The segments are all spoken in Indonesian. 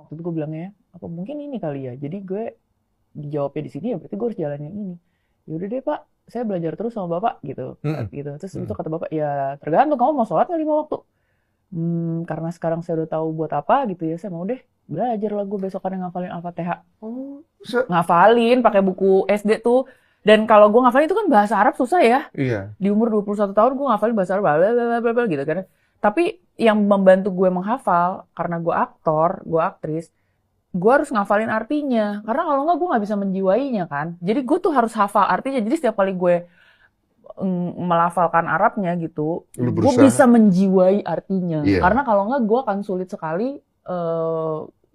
waktu itu gue bilangnya, apa mungkin ini kali ya, jadi gue dijawabnya di sini ya berarti gue harus jalanin ini. Ya udah deh Pak, saya belajar terus sama Bapak gitu. Gitu. Terus itu kata Bapak, ya tergantung kamu mau sholat nggak 5 waktu. Karena sekarang saya udah tahu buat apa gitu ya, saya mau deh belajar lah gue besokannya ngafalin Al-Fatihah. Ngafalin pakai buku SD tuh. Dan kalau gue ngafalin itu kan bahasa Arab susah ya. Iya. Di umur 21 tahun gue ngafalin bahasa Arab blablabla gitu kan. Tapi yang membantu gue menghafal karena gue aktor, gue aktris, gue harus ngafalin artinya. Karena kalau nggak gue nggak bisa menjiwainya kan. Jadi gue tuh harus hafal artinya. Jadi setiap kali gue melafalkan Arabnya gitu, gue bisa menjiwai artinya. Karena kalau nggak gue akan sulit sekali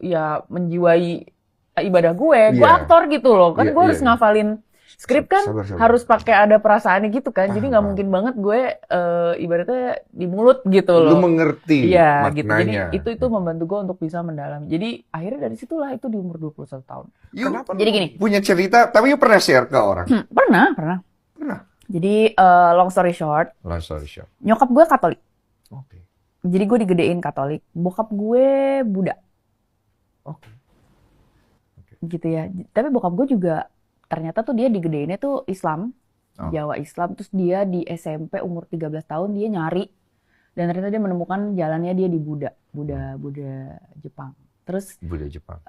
ya menjiwai ibadah gue. Gue aktor gitu loh. Kan gue harus ngafalin skrip kan harus pakai ada perasaannya gitu kan. Jadi nggak mungkin banget gue ibaratnya di mulut gitu loh. Lu mengerti maknanya. Gitu. Jadi itu membantu gue untuk bisa mendalami. Jadi akhirnya dari situlah itu di umur 21 tahun. Kenapa jadi gini. Punya cerita, tapi you pernah share ke orang? Pernah. Jadi long story short. Nyokap gue Katolik. Jadi gue digedein Katolik. Bokap gue Buddha. Gitu ya. Tapi bokap gue juga ternyata tuh dia digedeinnya tuh Islam, Jawa Islam. Terus dia di SMP umur 13 tahun dia nyari. Dan ternyata dia menemukan jalannya dia di Buddha Jepang. Terus Buddha Jepang.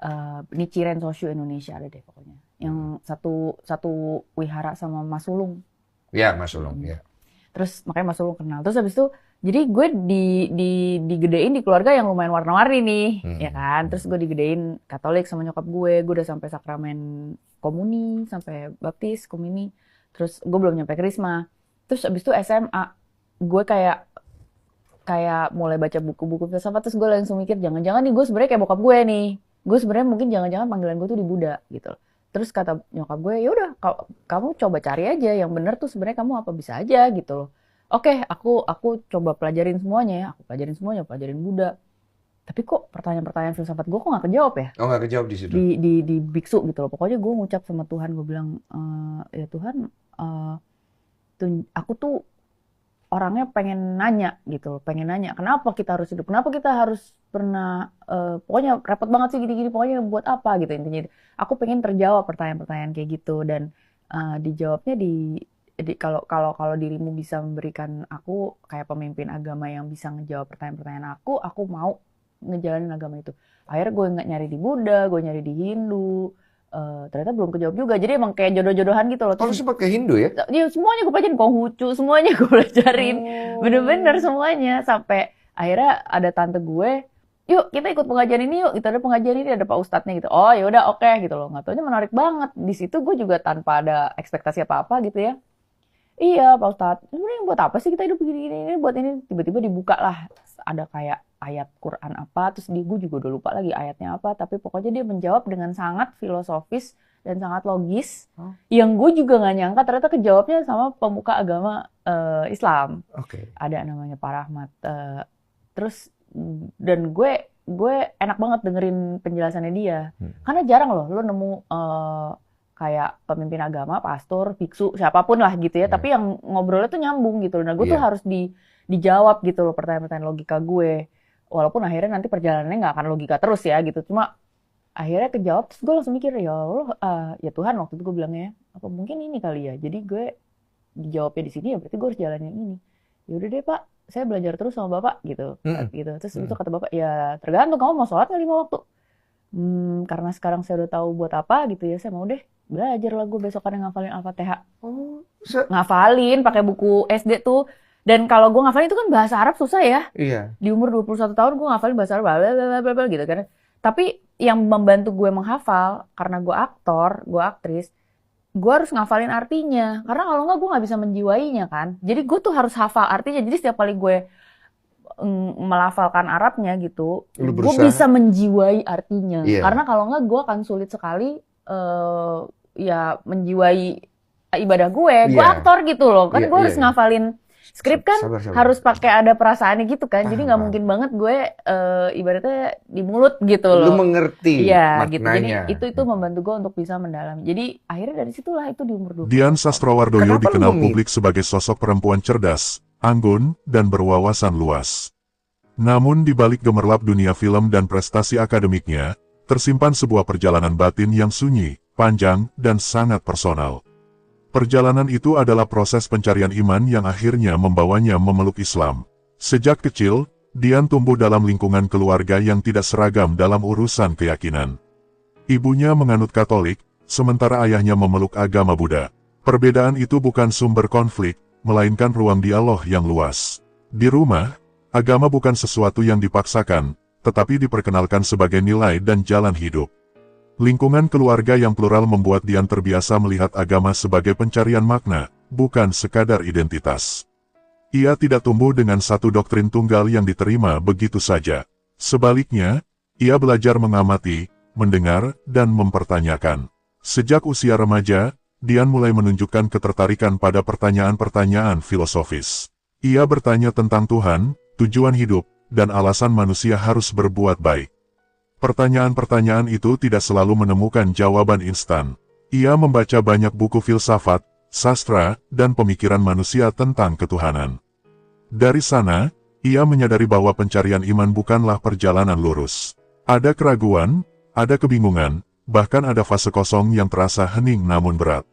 Nichiren Shoshu Indonesia ada deh pokoknya. Yang satu wihara sama Mas Sulung. Ya, Mas Sulung, ya. Terus makanya Mas Sulung kenal. Terus habis itu jadi gue digedein di keluarga yang lumayan warna-warni nih, ya kan. Terus gue digedein Katolik sama nyokap gue udah sampai sakramen komuni, sampai baptis, komuni. Terus gue belum nyampe krisma. Terus abis itu SMA, gue kayak mulai baca buku-buku filsafat. Terus gue langsung mikir, jangan-jangan nih gue sebenarnya kayak bokap gue nih. Gue sebenarnya mungkin jangan-jangan panggilan gue tuh di Buddha gitu. Terus kata nyokap gue, ya udah kamu coba cari aja yang bener tuh sebenarnya kamu apa bisa aja gitu loh. Oke, aku coba pelajarin semuanya ya. Aku pelajarin Buddha. Tapi kok pertanyaan-pertanyaan filsafat gue kok nggak kejawab ya? Oh, nggak kejawab di situ? Di biksu gitu loh. Pokoknya gue ngucap sama Tuhan, gue bilang, ya Tuhan, aku tuh orangnya pengen nanya gitu loh. Pengen nanya, kenapa kita harus hidup? Kenapa kita harus pernah, pokoknya repot banget sih gini-gini. Pokoknya buat apa gitu intinya. Aku pengen terjawab pertanyaan-pertanyaan kayak gitu. Dan dijawabnya kalau dirimu bisa memberikan aku kayak pemimpin agama yang bisa ngejawab pertanyaan-pertanyaan aku mau ngejalanin agama itu. Akhirnya gue nggak nyari di Buddha, gue nyari di Hindu, ternyata belum kejawab juga. Jadi emang kayak jodoh-jodohan gitu loh. Kalau sempat ke Hindu ya? Ya semuanya gue pelajarin, Konghucu semuanya gue pelajarin, bener-bener semuanya. Sampai akhirnya ada tante gue, yuk kita ikut pengajian ini yuk, kita ada pengajian ini ada Pak Ustadznya gitu. Oh ya udah oke gitu loh. Nggak taunya menarik banget. Di situ gue juga tanpa ada ekspektasi apa-apa gitu ya. Iya Pak Ustadz, sebenarnya buat apa sih kita hidup begini-gini, buat ini. Tiba-tiba dibuka lah, ada kayak ayat Quran apa, terus gue juga udah lupa lagi ayatnya apa, tapi pokoknya dia menjawab dengan sangat filosofis dan sangat logis, yang gue juga gak nyangka ternyata kejawabnya sama pemuka agama Islam. Ada namanya Pak Rahmat. Terus, dan gue enak banget dengerin penjelasannya dia, karena jarang loh lo nemu kayak pemimpin agama, pastor, biksu, siapapun lah gitu ya. Tapi yang ngobrolnya tuh nyambung gitu loh. Nah gue tuh harus dijawab gitu loh pertanyaan-pertanyaan logika gue. Walaupun akhirnya nanti perjalanannya nggak akan logika terus ya gitu. Cuma akhirnya kejawab, terus gue langsung mikir, ya Allah, ya Tuhan waktu itu gue bilangnya, apa mungkin ini kali ya. Jadi gue dijawabnya di sini ya berarti gue harus jalanin ini. Ya udah deh Pak, saya belajar terus sama Bapak gitu. Terus itu kata Bapak, ya tergantung kamu mau sholat nggak 5 waktu. Karena sekarang saya udah tahu buat apa gitu ya, saya mau deh belajar lah gue besokannya ngafalin Al-Fatihah. Ngafalin pakai buku SD tuh. Dan kalau gue ngafalin itu kan bahasa Arab susah ya. Di umur 21 tahun gue ngafalin bahasa Arab blablabla gitu kan. Tapi yang membantu gue menghafal karena gue aktor, gue aktris, gue harus ngafalin artinya. Karena kalau nggak gue nggak bisa menjiwainya kan. Jadi gue tuh harus hafal artinya. Jadi setiap kali gue melafalkan Arabnya gitu, gue bisa menjiwai artinya. Karena kalau nggak gue akan sulit sekali ya menjiwai ibadah gue. Gue aktor gitu loh, kan gue harus ngafalin skrip kan harus pakai ada perasaannya gitu kan. Jadi nggak mungkin banget gue ibaratnya di mulut gitu loh. Lu mengerti maknanya. Gitu. Jadi itu membantu gue untuk bisa mendalami. Jadi akhirnya dari situlah itu di umur 20. Dian Sastrowardoyo dikenal publik sebagai sosok perempuan cerdas, anggun, dan berwawasan luas. Namun di balik gemerlap dunia film dan prestasi akademiknya, tersimpan sebuah perjalanan batin yang sunyi, panjang, dan sangat personal. Perjalanan itu adalah proses pencarian iman yang akhirnya membawanya memeluk Islam. Sejak kecil, Dian tumbuh dalam lingkungan keluarga yang tidak seragam dalam urusan keyakinan. Ibunya menganut Katolik, sementara ayahnya memeluk agama Buddha. Perbedaan itu bukan sumber konflik, melainkan ruang dialog yang luas. Di rumah, agama bukan sesuatu yang dipaksakan, tetapi diperkenalkan sebagai nilai dan jalan hidup. Lingkungan keluarga yang plural membuat Dian terbiasa melihat agama sebagai pencarian makna, bukan sekadar identitas. Ia tidak tumbuh dengan satu doktrin tunggal yang diterima begitu saja. Sebaliknya, ia belajar mengamati, mendengar, dan mempertanyakan. Sejak usia remaja, Dian mulai menunjukkan ketertarikan pada pertanyaan-pertanyaan filosofis. Ia bertanya tentang Tuhan, tujuan hidup, dan alasan manusia harus berbuat baik. Pertanyaan-pertanyaan itu tidak selalu menemukan jawaban instan. Ia membaca banyak buku filsafat, sastra, dan pemikiran manusia tentang ketuhanan. Dari sana, ia menyadari bahwa pencarian iman bukanlah perjalanan lurus. Ada keraguan, ada kebingungan, bahkan ada fase kosong yang terasa hening namun berat.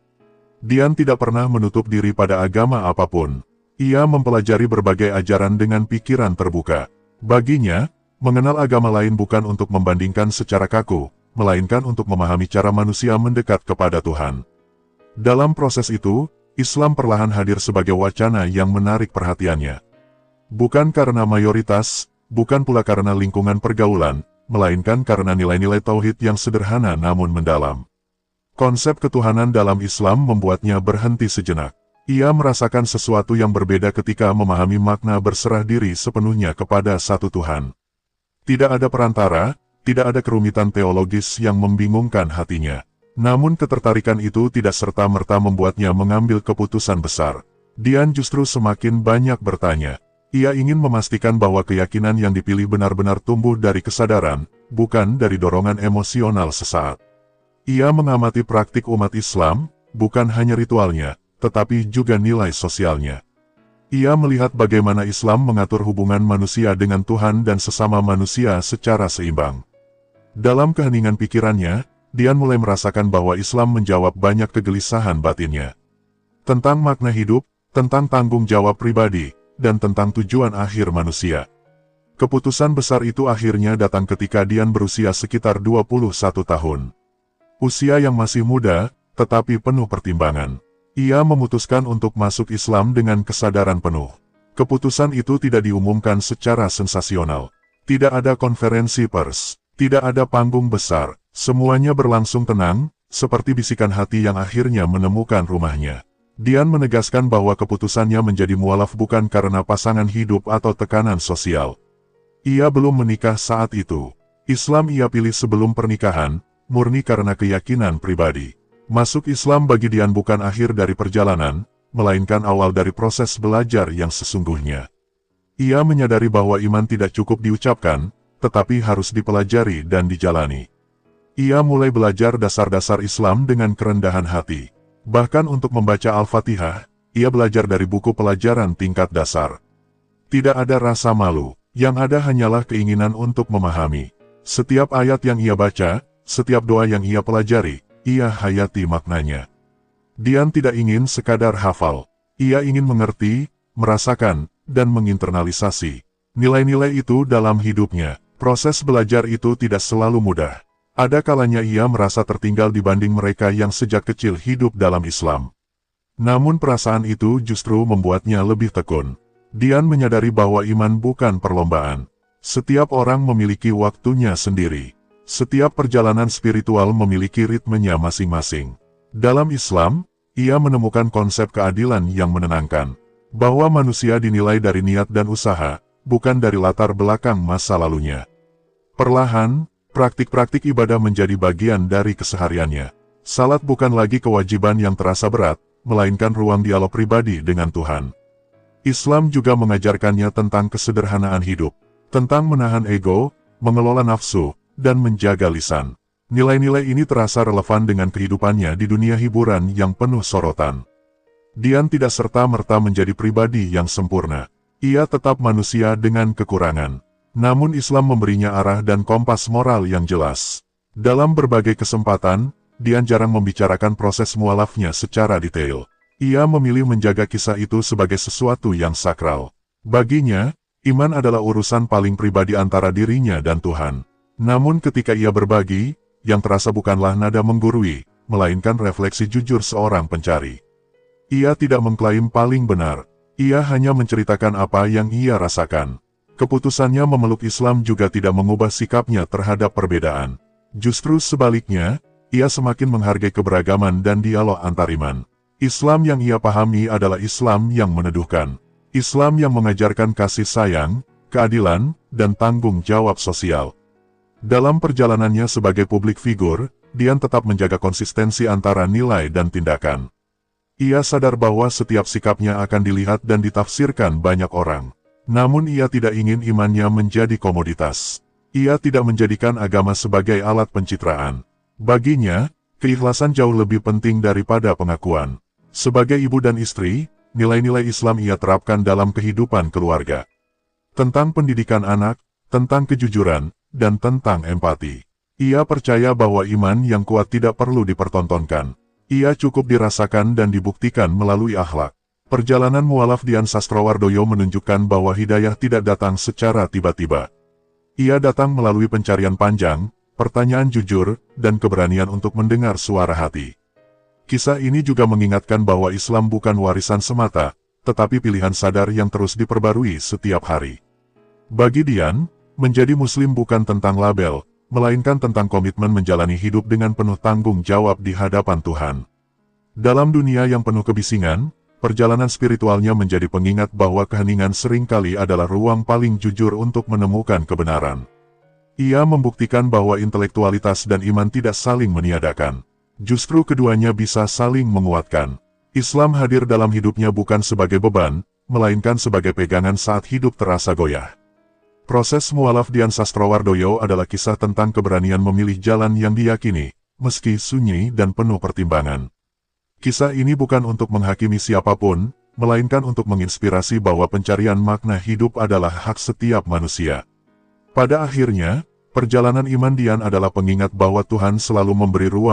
Dian tidak pernah menutup diri pada agama apapun. Ia mempelajari berbagai ajaran dengan pikiran terbuka. Baginya, mengenal agama lain bukan untuk membandingkan secara kaku, melainkan untuk memahami cara manusia mendekat kepada Tuhan. Dalam proses itu, Islam perlahan hadir sebagai wacana yang menarik perhatiannya. Bukan karena mayoritas, bukan pula karena lingkungan pergaulan, melainkan karena nilai-nilai tauhid yang sederhana namun mendalam. Konsep ketuhanan dalam Islam membuatnya berhenti sejenak. Ia merasakan sesuatu yang berbeda ketika memahami makna berserah diri sepenuhnya kepada satu Tuhan. Tidak ada perantara, tidak ada kerumitan teologis yang membingungkan hatinya. Namun ketertarikan itu tidak serta-merta membuatnya mengambil keputusan besar. Dian justru semakin banyak bertanya. Ia ingin memastikan bahwa keyakinan yang dipilih benar-benar tumbuh dari kesadaran, bukan dari dorongan emosional sesaat. Ia mengamati praktik umat Islam, bukan hanya ritualnya, tetapi juga nilai sosialnya. Ia melihat bagaimana Islam mengatur hubungan manusia dengan Tuhan dan sesama manusia secara seimbang. Dalam keheningan pikirannya, Dian mulai merasakan bahwa Islam menjawab banyak kegelisahan batinnya. Tentang makna hidup, tentang tanggung jawab pribadi, dan tentang tujuan akhir manusia. Keputusan besar itu akhirnya datang ketika Dian berusia sekitar 21 tahun. Usia yang masih muda, tetapi penuh pertimbangan. Ia memutuskan untuk masuk Islam dengan kesadaran penuh. Keputusan itu tidak diumumkan secara sensasional. Tidak ada konferensi pers, tidak ada panggung besar. Semuanya berlangsung tenang, seperti bisikan hati yang akhirnya menemukan rumahnya. Dian menegaskan bahwa keputusannya menjadi mualaf bukan karena pasangan hidup atau tekanan sosial. Ia belum menikah saat itu. Islam ia pilih sebelum pernikahan, murni karena keyakinan pribadi. Masuk Islam bagi Dian bukan akhir dari perjalanan, melainkan awal dari proses belajar yang sesungguhnya. Ia menyadari bahwa iman tidak cukup diucapkan, tetapi harus dipelajari dan dijalani. Ia mulai belajar dasar-dasar Islam dengan kerendahan hati. Bahkan untuk membaca Al-Fatihah, ia belajar dari buku pelajaran tingkat dasar. Tidak ada rasa malu, yang ada hanyalah keinginan untuk memahami. Setiap ayat yang ia baca, setiap doa yang ia pelajari, ia hayati maknanya. Dian tidak ingin sekadar hafal. Ia ingin mengerti, merasakan, dan menginternalisasi nilai-nilai itu dalam hidupnya. Proses belajar itu tidak selalu mudah. Ada kalanya ia merasa tertinggal dibanding mereka yang sejak kecil hidup dalam Islam. Namun perasaan itu justru membuatnya lebih tekun. Dian menyadari bahwa iman bukan perlombaan. Setiap orang memiliki waktunya sendiri. Setiap perjalanan spiritual memiliki ritmenya masing-masing. Dalam Islam, ia menemukan konsep keadilan yang menenangkan. Bahwa manusia dinilai dari niat dan usaha, bukan dari latar belakang masa lalunya. Perlahan, praktik-praktik ibadah menjadi bagian dari kesehariannya. Salat bukan lagi kewajiban yang terasa berat, melainkan ruang dialog pribadi dengan Tuhan. Islam juga mengajarkannya tentang kesederhanaan hidup, tentang menahan ego, mengelola nafsu, dan menjaga lisan. Nilai-nilai ini terasa relevan dengan kehidupannya di dunia hiburan yang penuh sorotan. Dian tidak serta-merta menjadi pribadi yang sempurna. Ia tetap manusia dengan kekurangan. Namun Islam memberinya arah dan kompas moral yang jelas. Dalam berbagai kesempatan, Dian jarang membicarakan proses mualafnya secara detail. Ia memilih menjaga kisah itu sebagai sesuatu yang sakral. Baginya, iman adalah urusan paling pribadi antara dirinya dan Tuhan. Namun ketika ia berbagi, yang terasa bukanlah nada menggurui, melainkan refleksi jujur seorang pencari. Ia tidak mengklaim paling benar, ia hanya menceritakan apa yang ia rasakan. Keputusannya memeluk Islam juga tidak mengubah sikapnya terhadap perbedaan. Justru sebaliknya, ia semakin menghargai keberagaman dan dialog antariman. Islam yang ia pahami adalah Islam yang meneduhkan. Islam yang mengajarkan kasih sayang, keadilan, dan tanggung jawab sosial. Dalam perjalanannya sebagai publik figur, Dian tetap menjaga konsistensi antara nilai dan tindakan. Ia sadar bahwa setiap sikapnya akan dilihat dan ditafsirkan banyak orang. Namun ia tidak ingin imannya menjadi komoditas. Ia tidak menjadikan agama sebagai alat pencitraan. Baginya, keikhlasan jauh lebih penting daripada pengakuan. Sebagai ibu dan istri, nilai-nilai Islam ia terapkan dalam kehidupan keluarga. Tentang pendidikan anak, tentang kejujuran, dan tentang empati. Ia percaya bahwa iman yang kuat tidak perlu dipertontonkan. Ia cukup dirasakan dan dibuktikan melalui akhlak. Perjalanan mualaf Dian Sastrowardoyo menunjukkan bahwa hidayah tidak datang secara tiba-tiba. Ia datang melalui pencarian panjang, pertanyaan jujur, dan keberanian untuk mendengar suara hati. Kisah ini juga mengingatkan bahwa Islam bukan warisan semata, tetapi pilihan sadar yang terus diperbarui setiap hari. Bagi Dian, menjadi Muslim bukan tentang label, melainkan tentang komitmen menjalani hidup dengan penuh tanggung jawab di hadapan Tuhan. Dalam dunia yang penuh kebisingan, perjalanan spiritualnya menjadi pengingat bahwa keheningan seringkali adalah ruang paling jujur untuk menemukan kebenaran. Ia membuktikan bahwa intelektualitas dan iman tidak saling meniadakan. Justru keduanya bisa saling menguatkan. Islam hadir dalam hidupnya bukan sebagai beban, melainkan sebagai pegangan saat hidup terasa goyah. Proses mualaf Dian Sastrowardoyo adalah kisah tentang keberanian memilih jalan yang diyakini, meski sunyi dan penuh pertimbangan. Kisah ini bukan untuk menghakimi siapapun, melainkan untuk menginspirasi bahwa pencarian makna hidup adalah hak setiap manusia. Pada akhirnya, perjalanan iman Dian adalah pengingat bahwa Tuhan selalu memberi ruang